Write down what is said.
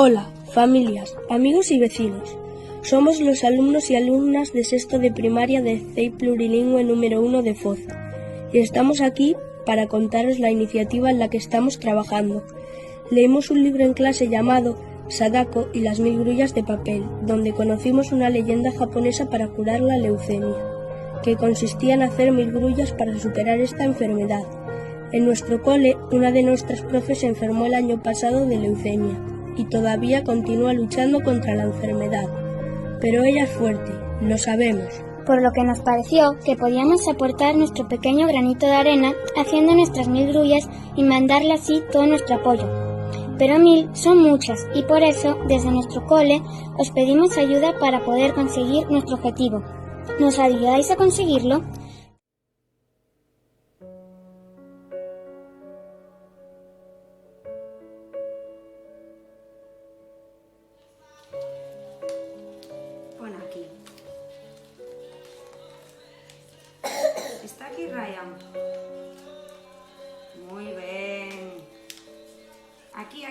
Hola, familias, amigos y vecinos. Somos los alumnos y alumnas de sexto de primaria de CEI Plurilingüe número 1 de Foz y estamos aquí para contaros la iniciativa en la que estamos trabajando. Leímos un libro en clase llamado Sadako y las 1000 grullas de papel, donde conocimos una leyenda japonesa para curar la leucemia, que consistía en hacer 1000 grullas para superar esta enfermedad. En nuestro cole, una de nuestras profes se enfermó el año pasado de leucemia y todavía continúa luchando contra la enfermedad. Pero ella es fuerte, lo sabemos. Por lo que nos pareció que podíamos aportar nuestro pequeño granito de arena haciendo nuestras 1000 grullas y mandarle así todo nuestro apoyo. Pero 1000 son muchas y por eso, desde nuestro cole, os pedimos ayuda para poder conseguir nuestro objetivo. ¿Nos ayudáis a conseguirlo? Pon aquí. ¿Está aquí Ryan? Muy bien. Aquí.